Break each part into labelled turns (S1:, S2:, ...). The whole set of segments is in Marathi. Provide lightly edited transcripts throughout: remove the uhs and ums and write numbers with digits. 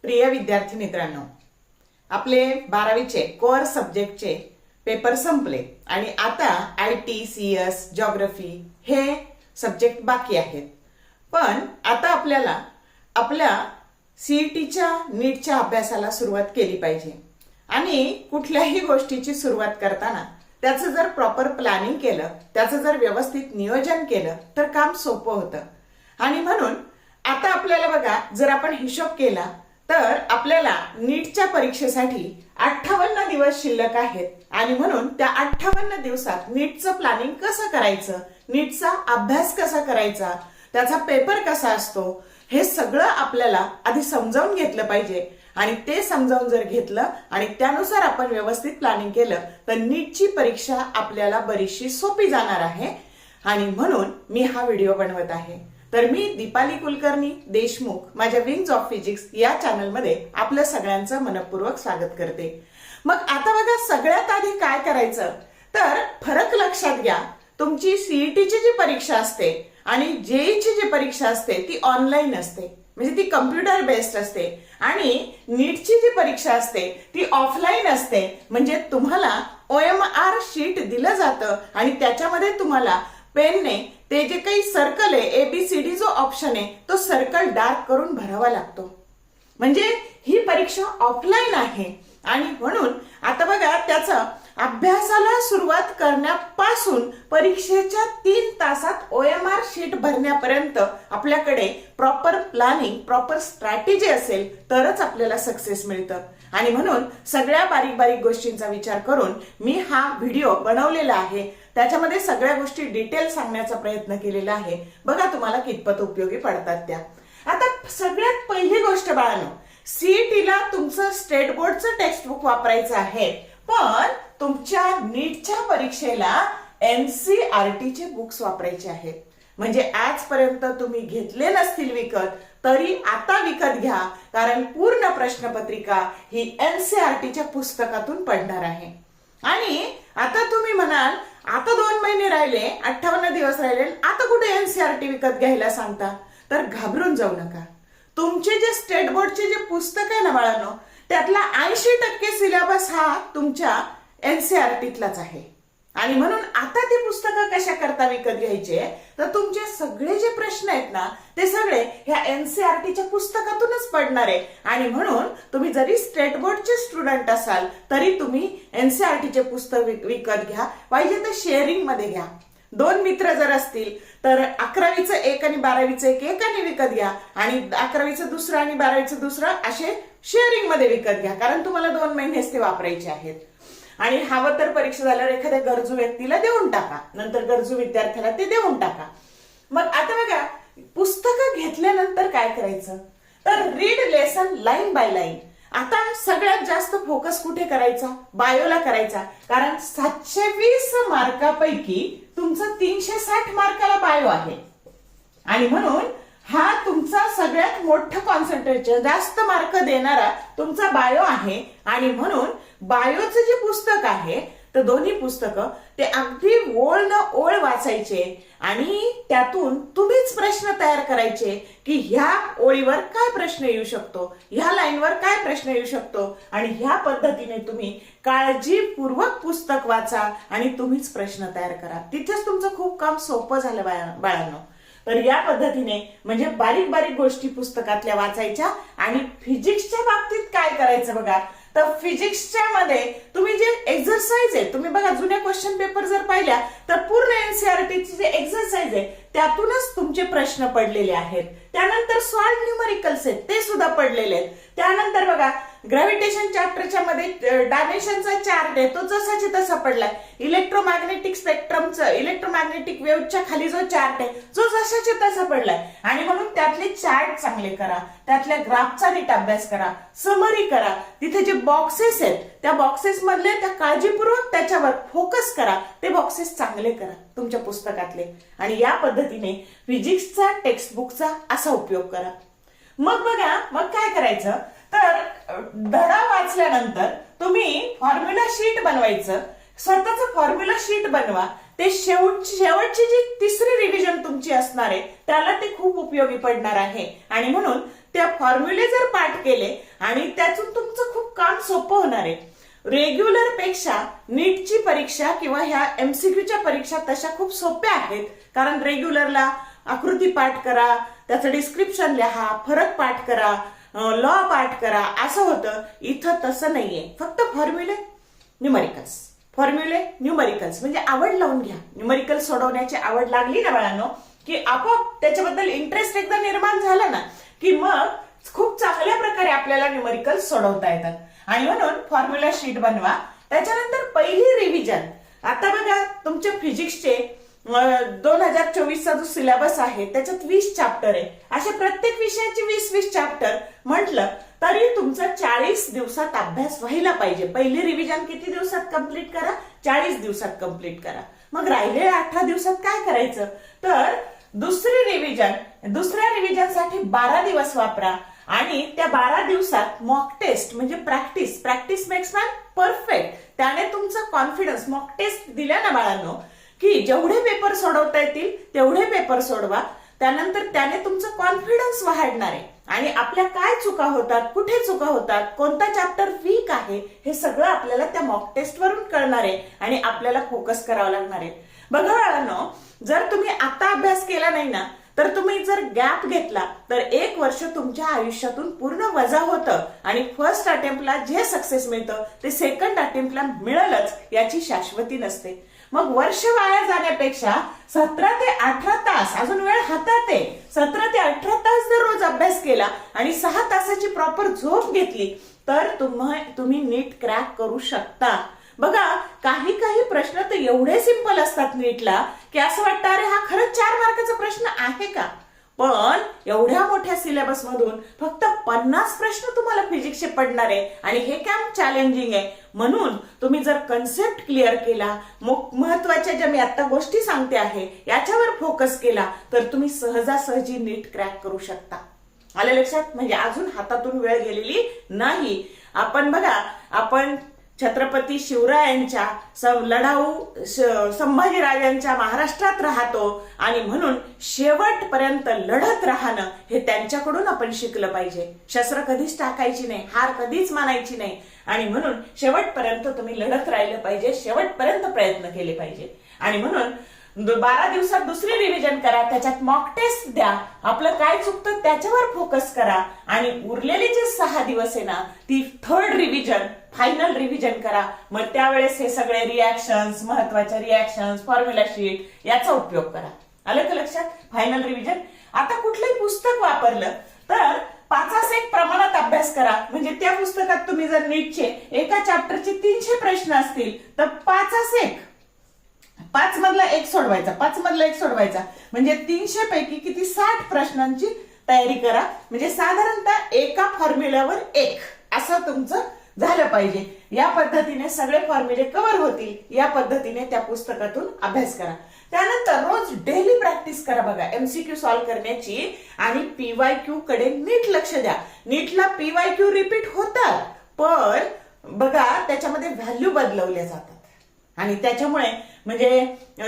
S1: प्रिय विद्यार्थी मित्रांनो, आपले 12वीचे कोअर सब्जेक्टचे पेपर संपले आणि आता IT, CS, जिओग्राफी हे सब्जेक्ट बाकी आहेत. पण आता आपल्याला आपल्या CETच्या नीटच्या अभ्यासाला सुरुवात केली पाहिजे आणि कुठल्याही गोष्टीची सुरुवात करताना त्याचं जर प्रॉपर प्लॅनिंग केलं, त्याचं जर व्यवस्थित नियोजन केलं तर काम सोपं होतं. आणि म्हणून आता आपल्याला बघा, जर आपण हिशोब केला तर आपल्याला नीटच्या परीक्षेसाठी 58 दिवस शिल्लक आहेत आणि म्हणून त्या 58 दिवसात नीटचं प्लॅनिंग कसं करायचं, नीटचा अभ्यास कसा करायचा, त्याचा पेपर कसा असतो, हे सगळं आपल्याला आधी समजावून घेतलं पाहिजे. आणि ते समजावून जर घेतलं आणि त्यानुसार आपण व्यवस्थित प्लॅनिंग केलं तर नीटची परीक्षा आपल्याला बरीचशी सोपी जाणार आहे. आणि म्हणून मी हा व्हिडिओ बनवत आहे. तर मी दीपाली कुलकर्णी देशमुख माझ्या विंग्स ऑफ फिजिक्स या चॅनलमध्ये आपल्या सगळ्यांचं मनपूर्वक स्वागत करते. मग आता बघा, सगळ्यात आधी काय करायचं तर फरक लक्षात घ्या. तुमची सीईटीची जी परीक्षा असते आणि जेईची जी परीक्षा असते ती ऑनलाईन असते, म्हणजे ती कम्प्युटर बेस्ड असते. आणि नीटची जी परीक्षा असते ती ऑफलाईन असते, म्हणजे तुम्हाला OMR शीट दिलं जातं आणि त्याच्यामध्ये तुम्हाला पेनने ते जे काही सर्कल आहे ABCD जो ऑप्शन आहे तो सर्कल डार्क करून भरावा लागतो. म्हणजे ही परीक्षा ऑफलाईन आहे. आणि म्हणून आता बघा, त्याचं अभ्यासाला सुरुवात करण्यापासून परीक्षेच्या 3 तासात OMR शीट भरण्यापर्यंत आपल्याकडे प्रॉपर प्लॅनिंग, प्रॉपर स्ट्रॅटेजी असेल तरच आपल्याला सक्सेस मिळतं. आणि म्हणून सगळ्या बारीक बारीक गोष्टींचा विचार करून मी हा व्हिडिओ बनवलेला आहे. त्याच्यामध्ये सगळ्या गोष्टी डिटेल सांगण्याचा प्रयत्न केलेला आहे. बघा तुम्हाला कितपत उपयोगी पडतात त्या. आता सगळ्यात पहिली गोष्ट बाळांनो, सीईटीला तुमचं स्टेट बोर्डचं टेक्स्ट बुक वापरायचं आहे, पण तुमच्या नीटच्या परीक्षेला NCERTचे बुक्स वापरायचे आहेत. म्हणजे आजपर्यंत तुम्ही घेतले नसतील विकत तरी आता विकत घ्या, कारण पूर्ण प्रश्नपत्रिका ही NCERTच्या पुस्तकातून पडणार आहे. आणि आता तुम्ही म्हणाल, आता 2 महिने राहिले, 58 दिवस राहिले, आता कुठे NCERT विकत घ्यायला सांगता? तर घाबरून जाऊ नका. तुमचे जे स्टेट बोर्डचे जे पुस्तक आहे ना बाळांनो, त्यातला 80% सिलेबस हा तुमच्या NCERTतलाच आहे. आणि म्हणून आता ती पुस्तकं कशा करता विकत घ्यायचे तर तुमचे सगळे जे प्रश्न आहेत ना ते सगळे ह्या NCERTच्या पुस्तकातूनच पडणार आहे. आणि म्हणून तुम्ही जरी स्टेट बोर्डचे स्टुडंट असाल तरी तुम्ही NCERTचे पुस्तक विकत घ्या. पाहिजे तर शेअरिंग मध्ये घ्या. 2 मित्र जर असतील तर 11वीचं एक आणि 12वीचं एक एकाने विकत घ्या आणि 11वीचं दुसरं आणि 12वीचं दुसरं असे शेअरिंग मध्ये विकत घ्या, कारण तुम्हाला 2 महिनेच ते वापरायचे आहेत. आणि हवं तर परीक्षा झाल्यावर एखाद्या गरजू व्यक्तीला देऊन टाका, नंतर गरजू विद्यार्थ्याला ते देऊन टाका. मग आता बघा, पुस्तकं घेतल्यानंतर काय करायचं तर read lesson line by line. आता सगळ्यात जास्त फोकस कुठे करायचा? बायोला करायचा, कारण 720 मार्कापैकी तुमचं 360 मार्काला बायो आहे. आणि म्हणून हा तुमचा सगळ्यात मोठं कॉन्सन्ट्रेशन, जास्त मार्क देणारा तुमचा बायो आहे. आणि म्हणून बायोचं जे पुस्तक आहे तर दोन्ही पुस्तकं ते अगदी ओळ न ओळ वाचायचे आणि त्यातून तुम्हीच प्रश्न तयार करायचे की ह्या ओळीवर काय प्रश्न येऊ शकतो, ह्या लाईनवर काय प्रश्न येऊ शकतो. आणि ह्या पद्धतीने तुम्ही काळजीपूर्वक पुस्तक वाचा आणि तुम्हीच प्रश्न तयार करा. तिथेच तुमचं खूप काम सोपं झालं बाळांनो. तर या पद्धतीने म्हणजे बारीक बारीक गोष्टी पुस्तकातल्या वाचायच्या. आणि फिजिक्सच्या बाबतीत काय करायचं बघा, तर फिजिक्सच्या मध्ये तुम्ही जे एक्सरसाइज आहे, तुम्ही बघा जुन्या क्वेश्चन पेपर जर पाहिल्या तर पूर्ण NCERTचे जे एक्सरसाइज आहे त्यातूनच तुमचे प्रश्न पडलेले आहेत. त्यानंतर सॉल्व्ह न्यूमरिकल्स आहेत ते सुद्धा पडलेले आहेत. त्यानंतर बघा, ग्रॅव्हिटेशन चॅप्टरच्या मध्ये डायमेन्शनचा चार्ट आहे तो जसाच्या तसा पडलाय. इलेक्ट्रोमॅग्नेटिक स्पेक्ट्रमचं, इलेक्ट्रोमॅग्नेटिक वेव्हच्या खाली जो चार्ट आहे जो जसाच्या तसा पडलाय. आणि म्हणून त्यातले चार्ट चांगले करा, त्यातल्या ग्राफचा नीट अभ्यास करा, समरी करा. तिथे जे बॉक्सेस आहेत त्या बॉक्सेस मधले त्या काळजीपूर्वक त्याच्यावर फोकस करा, ते बॉक्सेस चांगले करा तुमच्या पुस्तकातले. आणि या पद्धतीने फिजिक्सचा टेक्स्ट बुकचा असा उपयोग करा. मग बघा, मग काय करायचं तर धडा वाचल्यानंतर तुम्ही फॉर्म्युला शीट बनवायचं. स्वतःचं फॉर्म्युला शीट बनवा. ते शेवटची जी तिसरी रिव्हिजन तुमची असणार आहे त्याला ते खूप उपयोगी पडणार आहे. आणि म्हणून त्या फॉर्म्युले जर पाठ केले आणि त्यातून तुमचं खूप काम सोपं होणार आहे. रेग्युलर पेक्षा नीटची परीक्षा किंवा ह्या एमसीक्यूच्या परीक्षा तशा खूप सोप्या आहेत. कारण रेग्युलरला आकृती पाठ करा, त्याचं डिस्क्रिप्शन लिहा, फरक पाठ करा, लॉ पाठ करा, असं होतं. इथं तसं नाहीये. फक्त फॉर्म्युले न्यूमरिकल्स म्हणजे आवड लावून घ्या. न्यूमरिकल सोडवण्याची आवड लागली ना बाळांनो की आपोआप त्याच्याबद्दल इंटरेस्ट एकदा निर्माण झाला ना की मग खूप चांगल्या प्रकारे आपल्याला न्यूमरिकल सोडवता येतात. आणि म्हणून फॉर्म्युला शीट बनवा. त्याच्यानंतर पहिली रिव्हिजन. आता बघा तुमच्या फिजिक्सचे 2024चा जो सिलेबस आहे त्याच्यात 20 चॅप्टर आहे. अशा प्रत्येक विषयाची 20-20 चॅप्टर म्हटलं तरी तुमचा 40 दिवसात अभ्यास व्हायला पाहिजे. पहिली रिव्हिजन किती दिवसात कंप्लीट करा? 40 दिवसात कंप्लीट करा. मग राहिले 18 दिवसात काय करायचं? तर दुसऱ्या रिव्हिजनसाठी 12 दिवस वापरा आणि त्या 12 दिवसात मॉक टेस्ट म्हणजे प्रॅक्टिस मेक्स मॅन परफेक्ट. त्याने तुमचा कॉन्फिडन्स, मॉक टेस्ट दिल्या ना बाळांनो की जेवढे पेपर सोडवता येतील तेवढे पेपर सोडवा. त्यानंतर त्याने तुमचं कॉन्फिडन्स वाढणार आहे आणि आपल्या काय चुका होतात, कुठे चुका होतात, कोणता चॅप्टर वीक आहे हे सगळं आपल्याला त्या मॉक टेस्ट वरून कळणार आहे आणि आपल्याला फोकस करावं लागणार आहे. बघा बाळांनो, जर तुम्ही आता अभ्यास केला नाही ना तर तुम्ही जर गॅप घेतला तर 1 वर्ष तुमच्या आयुष्यातून पूर्ण वजा होतं आणि फर्स्ट अटेम्प्टला जे सक्सेस मिळतं ते सेकंड अटेम्प्टला मिळेलच याची शाश्वती नसते. मग वर्ष वाया जाण्यापेक्षा 17 ते 18 तास, अजून वेळ हातात आहे, 17 ते 18 तास जर रोज अभ्यास केला आणि 6 तासाची प्रॉपर झोप घेतली तर तुम्ही नीट क्रॅक करू शकता. बघा काही प्रश्न तर एवढे सिंपल असतात नीटला की असं वाटतं अरे हा खरंच 4 मार्काचा प्रश्न आहे का? पण एवढ्या मोठ्या सिलेबस मधून फक्त 50 प्रश्न तुम्हाला फिजिक्सचे पडणार आहे आणि हे काम चॅलेंजिंग आहे. म्हणून तुम्ही जर कन्सेप्ट क्लिअर केला, महत्वाच्या ज्या मी आता गोष्टी सांगते आहे याच्यावर फोकस केला तर तुम्ही सहजासहजी नीट क्रॅक करू शकता. आलं लक्षात? म्हणजे अजून हातातून वेळ गेलेली नाही. आपण छत्रपती शिवरायांच्या लढाऊ संभाजीराजांच्या महाराष्ट्रात राहतो आणि म्हणून शेवटपर्यंत लढत राहणं हे त्यांच्याकडून आपण शिकलं पाहिजे. शस्त्र कधीच टाकायची नाही, हार कधीच मानायची नाही आणि म्हणून शेवटपर्यंत तुम्ही लढत राहिलं पाहिजे, शेवटपर्यंत प्रयत्न केले पाहिजे. आणि म्हणून 12 दिवसात दुसरी रिव्हिजन करा, त्याच्यात मॉक टेस्ट द्या, आपलं काय चुकतं त्याच्यावर फोकस करा आणि उरलेले जे 6 दिवस आहे ना ती थर्ड रिव्हिजन, फायनल रिव्हिजन करा. मग त्यावेळेस हे सगळे रिॲक्शन्स, महत्वाच्या रिॲक्शन्स, फॉर्म्युला शीट याचा उपयोग करा. आलं का लक्षात? Final revision. आता कुठलंही पुस्तक वापरलं तर 5 प्रमाणात अभ्यास करा. म्हणजे त्या पुस्तकात तुम्ही जर नीटचे एका चॅप्टरचे 300 प्रश्न असतील तर 5 मधला एक सोडवायचा म्हणजे 300 पैकी किती 60 प्रश्नांची तयारी करा. म्हणजे साधारणतः एका फॉर्म्युल्यावर 1 असं तुमचं झालं पाहिजे. या पद्धतीने सगळे फॉर्म्युले कव्हर होतील. या पद्धतीने त्या पुस्तकातून अभ्यास करा. त्यानंतर रोज डेली प्रॅक्टिस करा. बघा एमसीक्यू सॉल्व्ह करण्याची आणि पीवायक्यू कडे नीट लक्ष द्या. नीटला पीवायक्यू रिपीट होतात पण बघा त्याच्यामध्ये व्हॅल्यू बदलवल्या जातात आणि त्याच्यामुळे म्हणजे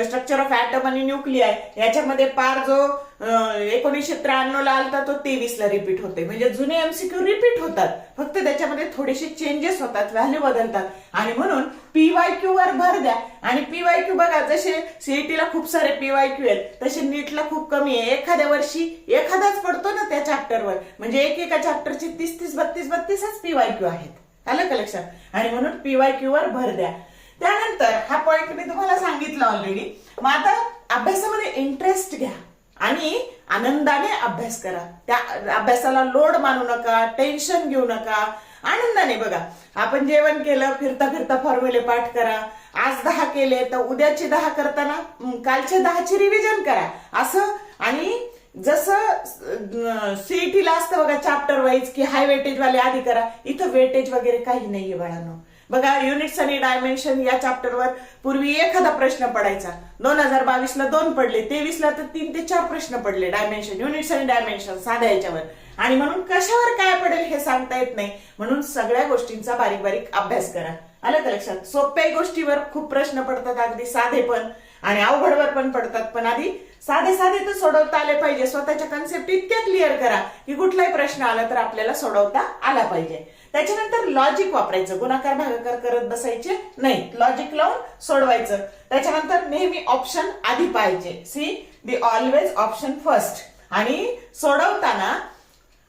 S1: स्ट्रक्चर ऑफ ऍटम आणि न्यूक्लिआय याच्यामध्ये पार जो 1993 ला आलता तो 23 ला रिपीट होते. म्हणजे जुने एमसीक्यू रिपीट होतात, फक्त त्याच्यामध्ये थोडेसे चेंजेस होतात, व्हॅल्यू बदलतात. आणि म्हणून पीवायक्यू वर भर द्या. आणि पीवायक्यू बघा जसे सीईटीला खूप सारे पीवायक्यू आहेत तसे नीटला खूप कमी आहे. एखाद्या वर्षी एखादाच पडतो ना त्या चॅप्टरवर. म्हणजे एका चॅप्टरचे 30-32 पीवायक्यू आहेत. आलं का लक्षात? आणि म्हणून पीवायक्यू वर भर द्या. त्यानंतर हा पॉइंट मी तुम्हाला सांगितलं ऑलरेडी. मग आता अभ्यासामध्ये इंटरेस्ट घ्या आणि आनंदाने अभ्यास करा. त्या अभ्यासाला लोड मानू नका, टेन्शन घेऊ नका, आनंदाने. बघा आपण जेवण केलं, फिरता फॉर्म्युले पाठ करा. आज 10 केले तर उद्याचे 10 करताना कालचे 10ची रिव्हिजन करा असं. आणि जसं सीईटीला असतं बघा चॅप्टर वाईज की हाय वेटेज वाले आधी करा, इथं वेटेज वगैरे काही नाहीये बाळांनो. बघा युनिट्स आणि डायमेन्शन या चॅप्टरवर पूर्वी एखादा प्रश्न पडायचा. 2022 ला 2 पडले, 23 ला तर 3 ते 4 प्रश्न पडले डायमेन्शन, युनिट्स आणि डायमेन्शन साध्या याच्यावर. आणि म्हणून कशावर काय पडेल हे सांगता येत नाही. म्हणून सगळ्या गोष्टींचा बारीक अभ्यास करा. आलं का लक्षात? सोप्या गोष्टीवर खूप प्रश्न पडतात, अगदी साधे पण आणि अवघडवर पण पडतात, पण आधी साधे साधे तर सोडवता आले पाहिजे. स्वतःच्या कन्सेप्ट इतक्या क्लिअर करा की कुठलाही प्रश्न आला तर आपल्याला सोडवता आला पाहिजे. त्याच्यानंतर लॉजिक वापरायचं, गुणाकार भागाकार करत बसायचे नाही, लॉजिक लावून सोडवायचं. त्याच्यानंतर नेहमी ऑप्शन आधी पाहिजे, सी दी ऑलवेज ऑप्शन फर्स्ट. आणि सोडवताना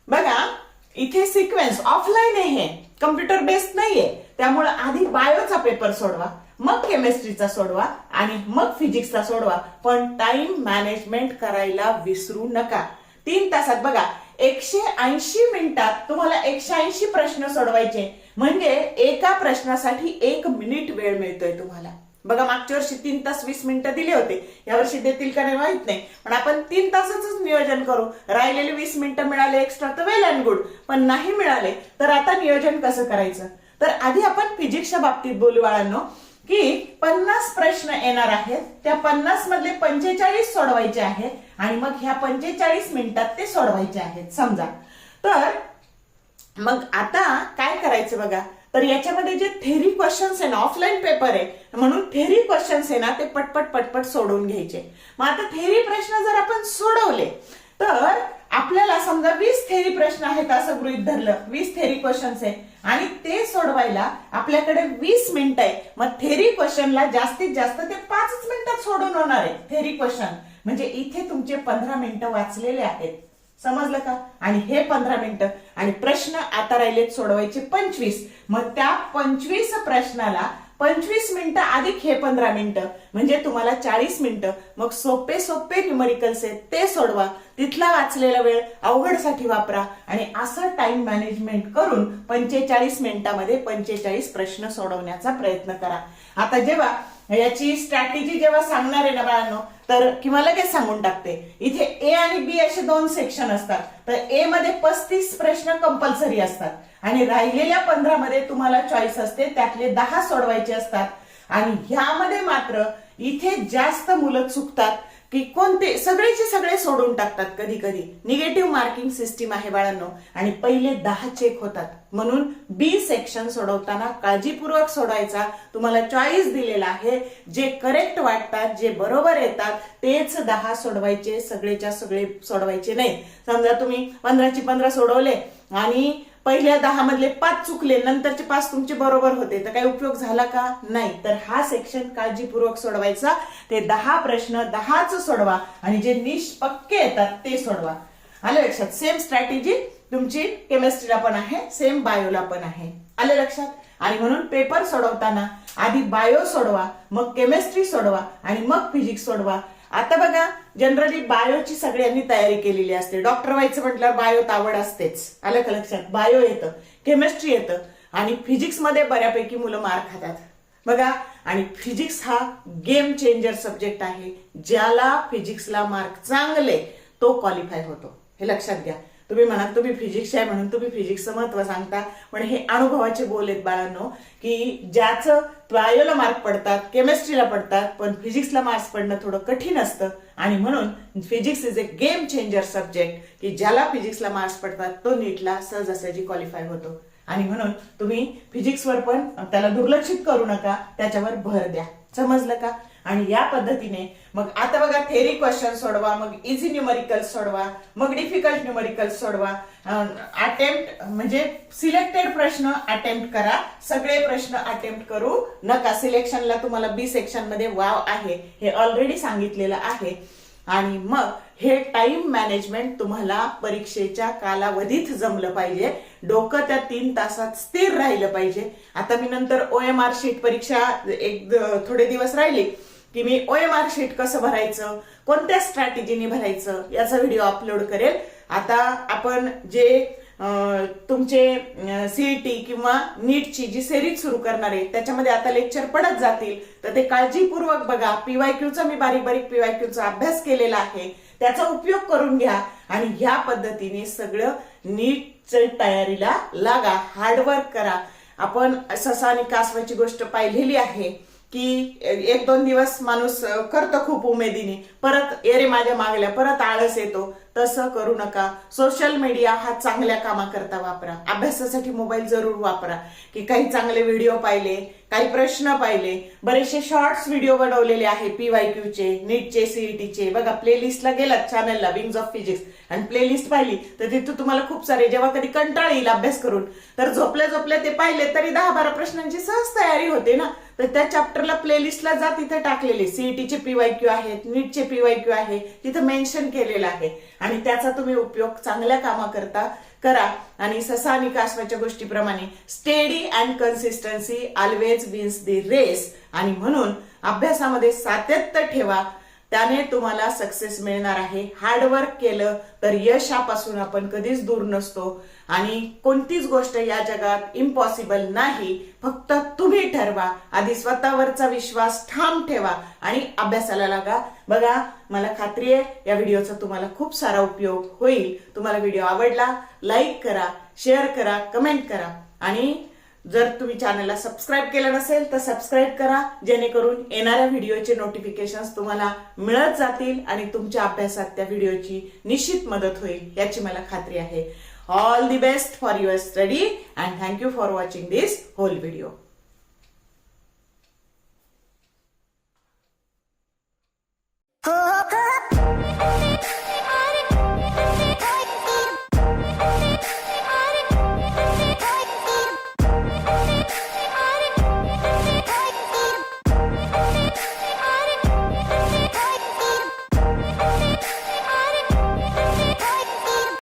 S1: बघा इथे सिक्वेन्स ऑफलाईन आहे, कम्प्युटर बेस्ड नाहीये, त्यामुळे आधी बायोचा पेपर सोडवा, मग केमिस्ट्रीचा सोडवा आणि मग फिजिक्सचा सोडवा. पण टाइम मॅनेजमेंट करायला विसरू नका. 3 तासात बघा 180 मिनिटात तुम्हाला 180 प्रश्न सोडवायचे, म्हणजे एका प्रश्नासाठी 1 मिनिट वेळ मिळतोय तुम्हाला. बघा मागच्या वर्षी 3 तास 20 मिनिटं दिले होते, यावर्षी देतील का नाही माहित नाही, पण आपण 3 तासाच नियोजन करू. राहिलेले 20 मिनिटं मिळाले एक्स्ट्रा तर वेल अँड गुड, पण नाही मिळाले तर आता नियोजन कसं करायचं? तर आधी आपण फिजिक्सच्या बाबतीत बोलू बाळांनो, की 50 प्रश्न येणार आहेत, त्या 50 मधले 45 सोडवायचे आहेत आणि मग ह्या 45 मिनिटात ते सोडवायचे आहेत समजा. तर मग आता काय करायचं बघा, तर याच्यामध्ये जे थेरी क्वेश्चन्स आहे ना, ऑफलाईन पेपर आहे म्हणून थेरी क्वेश्चन्स आहे ना ते पटपट पटपट सोडवून घ्यायचे. मग आता थेरी प्रश्न जर आपण सोडवले तर आपल्याला समजा 20 थेरी प्रश्न आहेत असं गृहीत धरलं, 20 थेरी क्वेश्चन्स आहे आणि ते सोडवायला आपल्याकडे 20 मिनिटं आहे. मग थेरी क्वेश्चनला जास्तीत जास्त ते 5 मिनिटात सोडून होणार आहे थेरी क्वेश्चन, म्हणजे इथे तुमचे 15 मिनिटं वाचलेले आहेत. समजलं का? आणि हे 15 मिनिटं आणि प्रश्न आता राहिलेत सोडवायचे 25. मग त्या 25 प्रश्नाला 25 मिनिटं अधिक हे 15 मिनिटं म्हणजे तुम्हाला 40 मिनिटं. मग सोपे सोपे न्यूमरिकल्स आहेत ते सोडवा, तिथला वाचलेला वेळ अवघडसाठी वापरा आणि असं टाइम मॅनेजमेंट करून 45 मिनिटांमध्ये 45 प्रश्न सोडवण्याचा प्रयत्न करा. आता जेव्हा याची स्ट्रॅटेजी जेव्हा सांगणार आहे ना बाळांनो, तर किंवा लगेच सांगून टाकते, इथे ए आणि बी असे 2 सेक्शन असतात. तर ए मध्ये 35 प्रश्न कंपल्सरी असतात आणि राहिलेल्या 15 मध्ये तुम्हाला चॉईस असते, त्यातले 10 सोडवायचे असतात. आणि ह्यामध्ये मात्र इथे जास्त मुलं चुकतात की कोणते सगळेचे सगळे सोडून टाकतात. कधी कधी निगेटिव्ह मार्किंग सिस्टीम आहे बाळांनो आणि पहिले 10 चेक होतात. म्हणून बी सेक्शन सोडवताना काळजीपूर्वक सोडवायचा. तुम्हाला चॉईस दिलेला आहे, जे करेक्ट वाटतात, जे बरोबर येतात तेच 10 सोडवायचे, सगळेच्या सगळे सोडवायचे नाही. समजा तुम्ही 15ची 15 सोडवले आणि पहिल्या 10 मधले 5 चुकले, नंतरचे 5 तुमचे बरोबर होते, तर काही उपयोग झाला का? नाही. तर हा सेक्शन काळजीपूर्वक सोडवायचा. ते 10 प्रश्न 10च सोडवा आणि जे निष्पक्के येतात ते सोडवा. आलं लक्षात? सेम स्ट्रॅटेजी तुमची केमिस्ट्रीला पण आहे, सेम बायोला पण आहे. आलं लक्षात? आणि म्हणून पेपर सोडवताना आधी बायो सोडवा, मग केमिस्ट्री सोडवा आणि मग फिजिक्स सोडवा. आता बघा जनरली बायोची सगळ्यांनी तयारी केलेली असते. डॉक्टर व्हायचं म्हटल्यावर बायोत आवड असतेच. आलं का लक्षात? बायो येतं, केमिस्ट्री येतं आणि फिजिक्स मध्ये बऱ्यापैकी मुलं मार खातात बघा. आणि फिजिक्स हा गेम चेंजर सब्जेक्ट आहे. ज्याला फिजिक्सला मार्क चांगले तो क्वालिफाय होतो, हे लक्षात घ्या. तुम्ही म्हणा तुम्ही फिजिक्स आहे म्हणून तुम्ही फिजिक्सचं महत्व सांगता, पण हे अनुभवाचे बोल आहेत बाळांनो, की ज्याचं बायोला मार्क पडतात, केमिस्ट्रीला पडतात, पण फिजिक्सला मार्क्स पडणं थोडं कठीण असतं. आणि म्हणून physics is a game changer subject, की ज्याला फिजिक्सला मार्क्स पडतात तो नीटला सहजासहजी क्वालिफाय होतो. आणि म्हणून तुम्ही फिजिक्सवर पण त्याला दुर्लक्षित करू नका, त्याच्यावर भर द्या. समजलं का? आणि या पद्धतीने मग आता बघा थेरी क्वेश्चन सोडवा, मग इझी न्यूमरिकल्स सोडवा, मग डिफिकल्ट न्यूमरिकल्स सोडवा. अटेम्प्ट म्हणजे सिलेक्टेड प्रश्न अटेम्प्ट करा, सगळे प्रश्न अटेम्प्ट करू नका. सिलेक्शनला तुम्हाला बी सेक्शन मध्ये वाव आहे, हे ऑलरेडी सांगितलेलं आहे. आणि मग हे टाइम मॅनेजमेंट तुम्हाला परीक्षेच्या कालावधीत जमलं पाहिजे. डोकं त्या 3 तासात स्थिर राहिलं पाहिजे. आता मी नंतर OMR शीट परीक्षा थोडे दिवस राहिले की मी OMR शीट कसं भरायचं, कोणत्या स्ट्रॅटेजीने भरायचं याचा व्हिडिओ अपलोड करेल. आता आपण जे तुमचे सीईटी किंवा नीटची जी सिरीज सुरू करणार आहे त्याच्यामध्ये आता लेक्चर पडत जातील, तर ते काळजीपूर्वक बघा. पीवायक्यूचा मी बारीक बारीक पीवायक्यूचा अभ्यास केलेला आहे, त्याचा उपयोग करून घ्या आणि ह्या पद्धतीने सगळं नीटच्या तयारीला लागा, हार्डवर्क करा. आपण ससा आणि कासवाची गोष्ट पाहिलेली आहे की 1-2 दिवस माणूस करतो खूप उमेदीने, परत एरे माझ्या मागल्या, परत आळस येतो. तसं करू नका. सोशल मीडिया हा चांगल्या कामाकरता वापरा. अभ्यासासाठी मोबाईल जरूर वापरा. की काही चांगले व्हिडिओ पाहिले, काही प्रश्न पाहिले, बरेचसे शॉर्ट्स व्हिडिओ बनवलेले आहे PYQचे, नीटचे, CETचे. बघा, प्लेलिस्टला गेलात चॅनलला विंग्स ऑफ फिजिक्स आणि प्लेलिस्ट पाहिली तर तिथं तुम्हाला खूप सारे, जेव्हा कधी कंटाळ येईल अभ्यास करून तर झोपल्या ते पाहिले तरी 10-12 प्रश्नांची सहज तयारी होते ना. तर त्या चॅप्टरला प्लेलिस्टला जा, तिथे टाकलेले CETचे PYQ आहेत, नीटचे PYQ आहे, तिथं मेन्शन केलेलं आहे आणि त्याचा तुम्ही उपयोग चांगल्या कामाकरता करा. आणि ससा आणि कासवाच्या गोष्टीप्रमाणे steady and consistency always wins the race. आणि म्हणून अभ्यासामध्ये सातत्य ठेवा, त्याने तुम्हाला सक्सेस मिळणार आहे. हार्डवर्क केलं तर यशापासून आपण कधीच दूर नसतो आणि कोणतीच गोष्ट या जगात इम्पॉसिबल नाही. फक्त तुम्ही ठरवा, आधी स्वतःवरचा विश्वास ठाम ठेवा आणि अभ्यासाला लागा. बघा, मला खात्री आहे या व्हिडिओचा तुम्हाला खूप सारा उपयोग होईल. तुम्हाला व्हिडिओ आवडला, लाईक करा, शेअर करा, कमेंट करा आणि जर तुम्ही चॅनलला सबस्क्राईब केलं नसेल तर सबस्क्राईब करा, जेणेकरून येणाऱ्या व्हिडिओचे नोटिफिकेशन्स तुम्हाला मिळत जातील आणि तुमच्या अभ्यासात त्या व्हिडिओची निश्चित मदत होईल याची मला खात्री आहे. All the best for your study and thank you for watching this whole video.